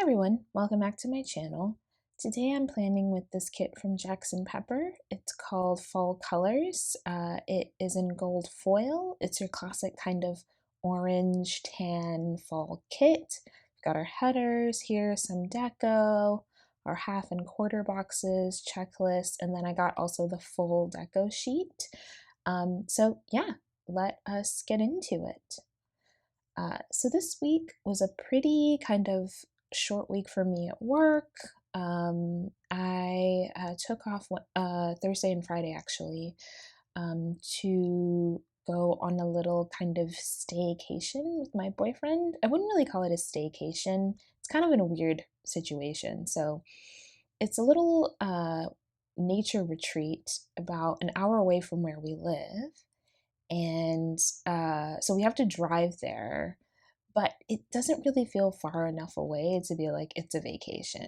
everyone, welcome back to my channel. Today I'm planning with this kit from Jax and Pepper. It's called Fall Colors. It is in gold foil. It's your classic kind of orange tan fall kit. We've got our headers here, some deco, our half and quarter boxes, checklist, and then I got also the full deco sheet. So yeah, let us get into it. So this week was a pretty kind of short week for me at work. I took off Thursday and Friday actually to go on a little kind of staycation with my boyfriend. I wouldn't really call it a staycation. It's kind of in a weird situation. So it's a little nature retreat about an hour away from where we live. And so we have to drive there, but it doesn't really feel far enough away to be like it's a vacation.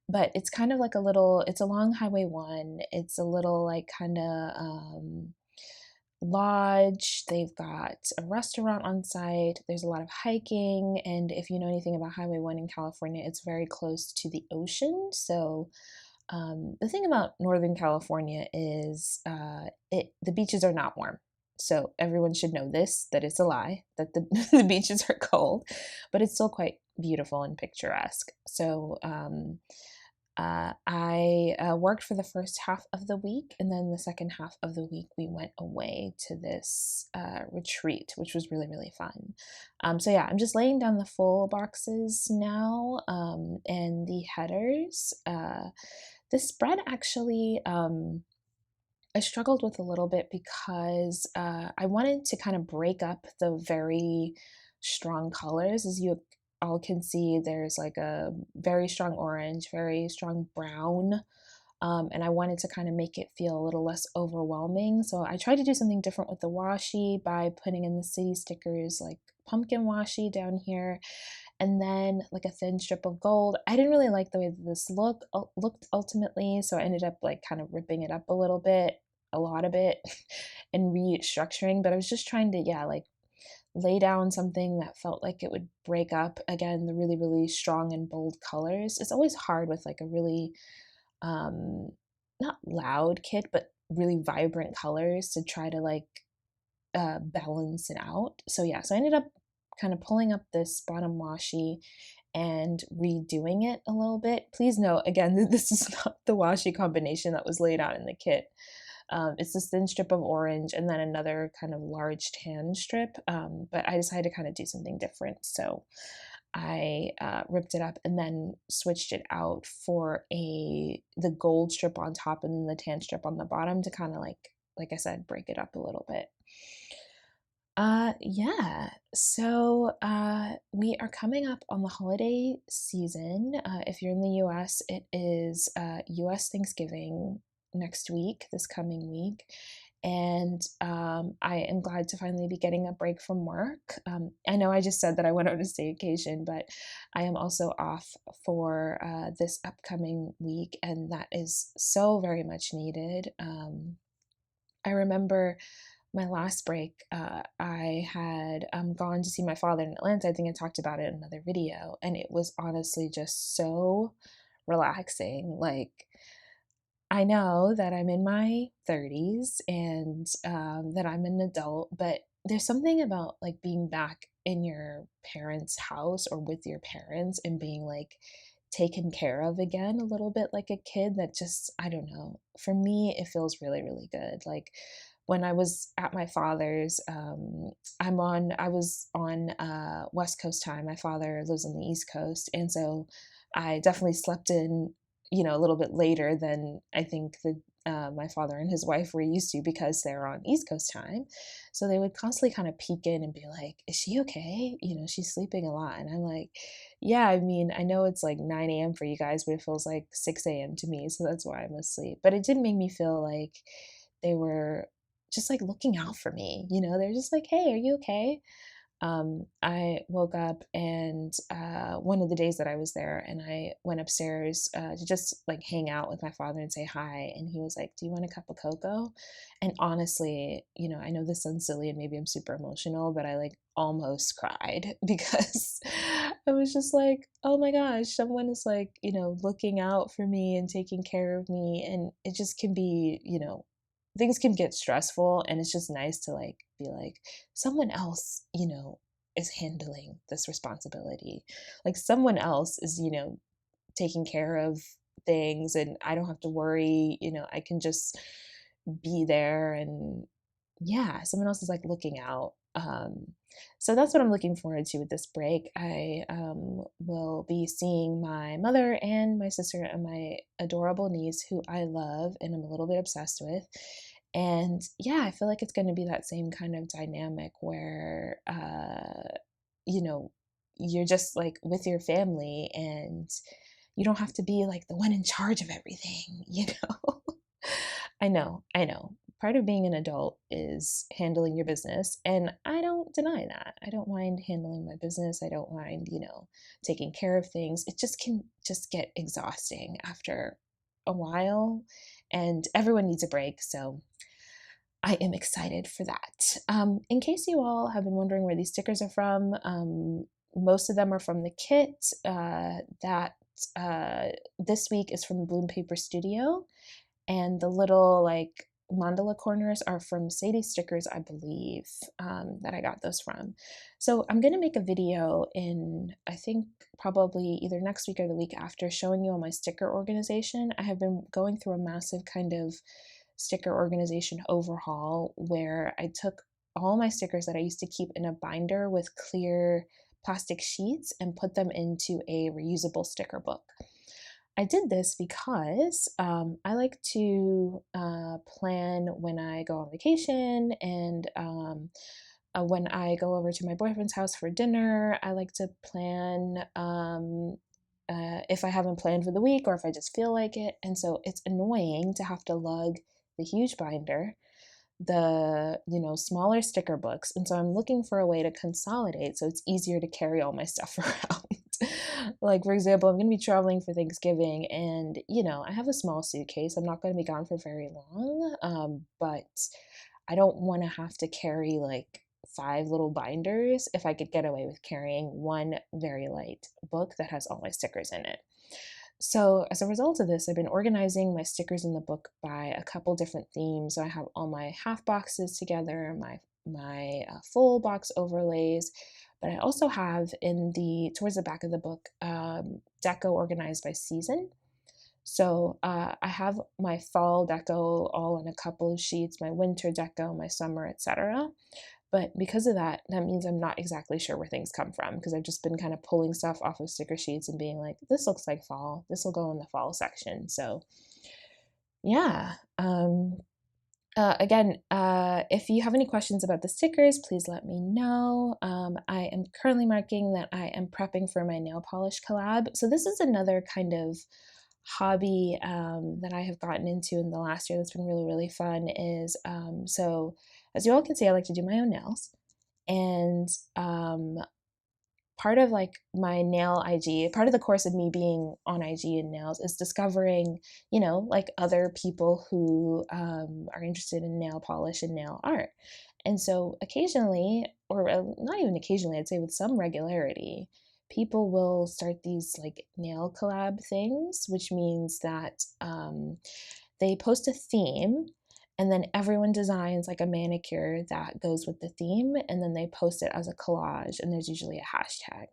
But it's kind of like it's along Highway 1. It's a little like kind of lodge. They've got a restaurant on site. There's a lot of hiking. And if you know anything about Highway 1 in California, it's very close to the ocean. So the thing about Northern California is the beaches are not warm. So everyone should know this, that it's a lie, that the, the beaches are cold, but it's still quite beautiful and picturesque. So I worked for the first half of the week, and then the second half of the week we went away to this retreat, which was really, really fun. So yeah, I'm just laying down the full boxes now and the headers. The spread actually, I struggled with a little bit because I wanted to kind of break up the very strong colors. As you all can see, there's like a very strong orange, very strong brown, and I wanted to kind of make it feel a little less overwhelming. So I tried to do something different with the washi by putting in the city stickers like pumpkin washi down here, and then like a thin strip of gold. I didn't really like the way that this looked ultimately, so I ended up like kind of ripping it up a little bit, a lot of it, and restructuring. But I was just trying to, yeah, like lay down something that felt like it would break up again the really, really strong and bold colors. It's always hard with like a really not loud kit, but really vibrant colors to try to like balance it out. So yeah, so I ended up kind of pulling up this bottom washi and redoing it a little bit. Please note again that this is not the washi combination that was laid out in the kit. It's this thin strip of orange and then another kind of large tan strip, but I decided to kind of do something different. So I ripped it up and then switched it out for the gold strip on top and then the tan strip on the bottom to kind of like I said, break it up a little bit. Yeah, so we are coming up on the holiday season. If you're in the US, it is US Thanksgiving next week, this coming week. And I am glad to finally be getting a break from work. I know I just said that I went on a staycation, but I am also off for this upcoming week, and that is so very much needed. I remember my last break, I had gone to see my father in Atlanta. I think I talked about it in another video, and it was honestly just so relaxing. Like, I know that I'm in my 30s and that I'm an adult, but there's something about like being back in your parents' house or with your parents and being like taken care of again a little bit like a kid that just, I don't know. For me, it feels really, really good. Like when I was at my father's, I was on West Coast time. My father lives on the East Coast. And so I definitely slept in, a little bit later than I think my father and his wife were used to because they're on East Coast time. So they would constantly kind of peek in and be like, is she okay? She's sleeping a lot. And I'm like, yeah, I mean, I know it's like 9 a.m. for you guys, but it feels like 6 a.m. to me. So that's why I'm asleep. But it did make me feel like they were just like looking out for me. They're just like, hey, are you okay? I woke up and one of the days that I was there, and I went upstairs to just like hang out with my father and say hi. And he was like, do you want a cup of cocoa? And honestly, I know this sounds silly and maybe I'm super emotional, but I like almost cried because I was just like, oh my gosh, someone is like, looking out for me and taking care of me. And it just can be, things can get stressful. And it's just nice to like be like, someone else, is handling this responsibility. Like someone else is, taking care of things and I don't have to worry, I can just be there and yeah, someone else is like looking out. So that's what I'm looking forward to with this break. I will be seeing my mother and my sister and my adorable niece, who I love and I'm a little bit obsessed with. And yeah, I feel like it's going to be that same kind of dynamic where, you know, you're just like with your family and you don't have to be like the one in charge of everything, I know. Part of being an adult is handling your business, and I don't deny that. I don't mind handling my business. I don't mind, taking care of things. It just can just get exhausting after a while, and everyone needs a break. So I am excited for that. In case you all have been wondering where these stickers are from, most of them are from the kit that this week is from Bloom Paper Studio, and the little like mandala corners are from Sadie Stickers, I believe, that I got those from. So I'm going to make a video in, I think, probably either next week or the week after, showing you all my sticker organization. I have been going through a massive kind of sticker organization overhaul where I took all my stickers that I used to keep in a binder with clear plastic sheets and put them into a reusable sticker book. I did this because I like to plan when I go on vacation and when I go over to my boyfriend's house for dinner. I like to plan if I haven't planned for the week or if I just feel like it. And so it's annoying to have to lug the huge binder, the smaller sticker books, and so I'm looking for a way to consolidate so it's easier to carry all my stuff around. Like for example, I'm going to be traveling for Thanksgiving and I have a small suitcase. I'm not going to be gone for very long, but I don't want to have to carry like 5 little binders if I could get away with carrying one very light book that has all my stickers in it. So as a result of this, I've been organizing my stickers in the book by a couple different themes. So I have all my half boxes together, my full box overlays, but I also have towards the back of the book deco organized by season. So I have my fall deco all in a couple of sheets, my winter deco, my summer, etc. But because of that, that means I'm not exactly sure where things come from because I've just been kind of pulling stuff off of sticker sheets and being like, this looks like fall. This will go in the fall section. So yeah. Again, if you have any questions about the stickers, please let me know. I am currently marking that I am prepping for my nail polish collab. So this is another kind of hobby that I have gotten into in the last year that's been really, really fun is, so as you all can see, I like to do my own nails. And part of like my nail IG, part of the course of me being on IG and nails is discovering, like other people who are interested in nail polish and nail art. And so occasionally, or not even occasionally, I'd say with some regularity, people will start these like nail collab things, which means that they post a theme and then everyone designs like a manicure that goes with the theme and then they post it as a collage and there's usually a hashtag.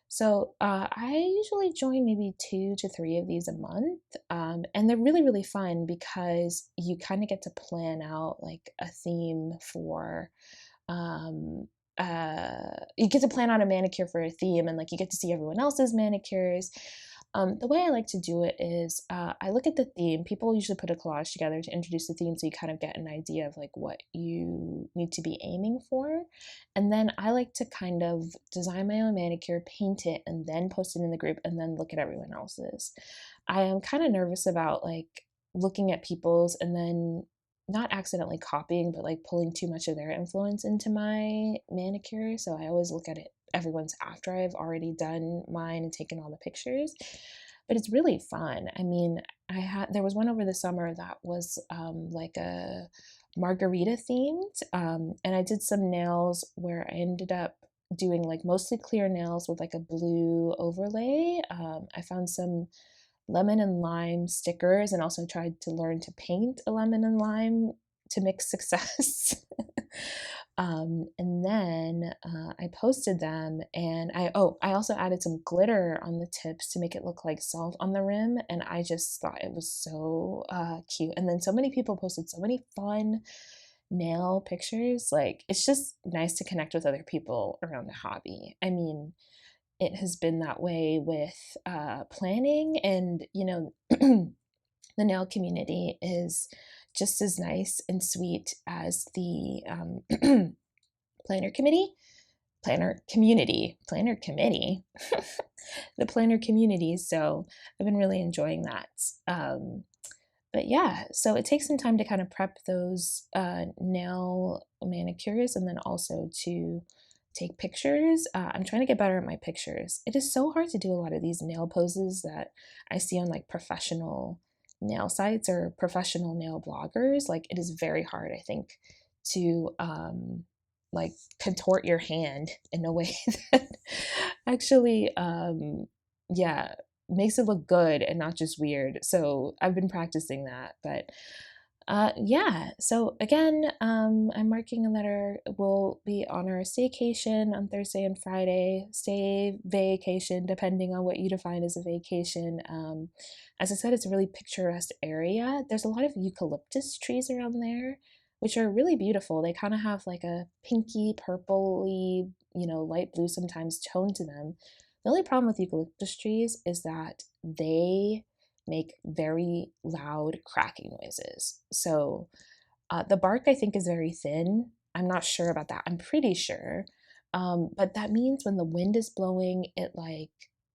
So I usually join maybe 2 to 3 of these a month, and they're really, really fun because you kind of get to plan out like a theme for um, you get to plan out a manicure for a theme and like you get to see everyone else's manicures. The way I like to do it is I look at the theme. People usually put a collage together to introduce the theme so you kind of get an idea of like what you need to be aiming for. And then I like to kind of design my own manicure, paint it, and then post it in the group and then look at everyone else's. I am kind of nervous about like looking at people's and then not accidentally copying, but like pulling too much of their influence into my manicure. So I always look at it everyone's after I've already done mine and taken all the pictures. But it's really fun. I mean, there was one over the summer that was like a margarita themed, and I did some nails where I ended up doing like mostly clear nails with like a blue overlay. I found some lemon and lime stickers and also tried to learn to paint a lemon and lime to mixed success. And then I posted them, and I also added some glitter on the tips to make it look like salt on the rim, and I just thought it was so cute. And then so many people posted so many fun nail pictures. Like, it's just nice to connect with other people around the hobby. I mean, it has been that way with planning, and the nail community is just as nice and sweet as the planner committee, planner committee, the planner community. So I've been really enjoying that. But yeah, so it takes some time to kind of prep those nail manicures and then also to take pictures. I'm trying to get better at my pictures. It is so hard to do a lot of these nail poses that I see on like professional nail sites or professional nail bloggers. Like, it is very hard, I think, to like contort your hand in a way that actually yeah, makes it look good and not just weird. So I've been practicing that. But yeah, so again, I'm marking a letter. We'll be on our staycation on Thursday and Friday, stay vacation, depending on what you define as a vacation. As I said, it's a really picturesque area. There's a lot of eucalyptus trees around there, which are really beautiful. They kind of have like a pinky, purpley, light blue sometimes tone to them. The only problem with eucalyptus trees is that they make very loud cracking noises. So the bark, I think, is very thin. I'm not sure about that. I'm pretty sure. But that means when the wind is blowing, it like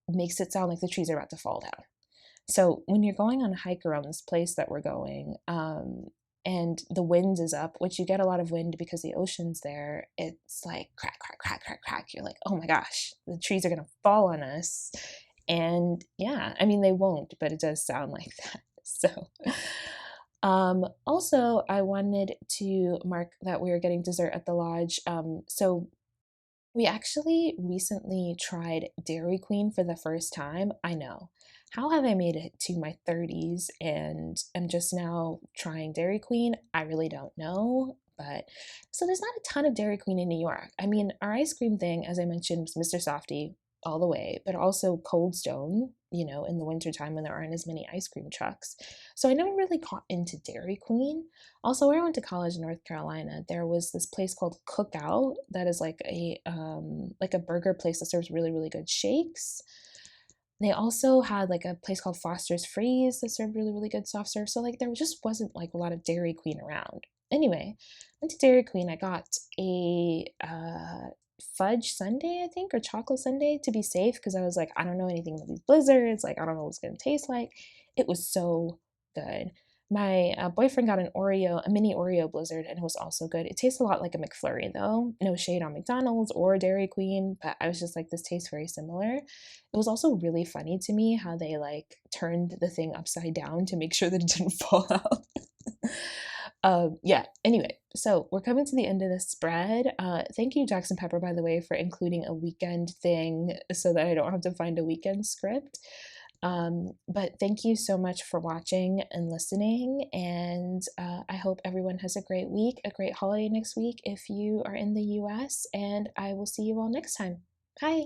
makes it sound like the trees are about to fall down. So when you're going on a hike around this place that we're going, and the wind is up, which you get a lot of wind because the ocean's there, it's like crack, crack, crack, crack, crack. You're like, oh my gosh, the trees are gonna fall on us. And yeah, I mean, they won't, but it does sound like that. So also, I wanted to mark that we are getting dessert at the lodge. So we actually recently tried Dairy Queen for the first time. I know. How have I made it to my 30s and I'm just now trying Dairy Queen? I really don't know. But so there's not a ton of Dairy Queen in New York. I mean, our ice cream thing, as I mentioned, was Mr. Softy all the way, but also Cold Stone, in the wintertime when there aren't as many ice cream trucks. So I never really got into Dairy Queen. Also, where I went to college in North Carolina, there was this place called Cookout that is like a burger place that serves really, really good shakes. They also had like a place called Foster's Freeze that served really, really good soft serve. So like there just wasn't like a lot of Dairy Queen around. Anyway, went to Dairy Queen. I got a fudge sundae, I think, or chocolate sundae to be safe because I was like, I don't know anything about these blizzards. Like, I don't know what it's going to taste like. It was so good. My boyfriend got a mini Oreo blizzard, and it was also good. It tastes a lot like a McFlurry, though. No shade on McDonald's or Dairy Queen, but I was just like, this tastes very similar. It was also really funny to me how they like turned the thing upside down to make sure that it didn't fall out. Yeah, anyway, so we're coming to the end of this spread. Thank you, Jax and Pepper, by the way, for including a weekend thing so that I don't have to find a weekend script. But thank you so much for watching and listening, and I hope everyone has a great week, a great holiday next week if you are in the US, and I will see you all next time. Bye!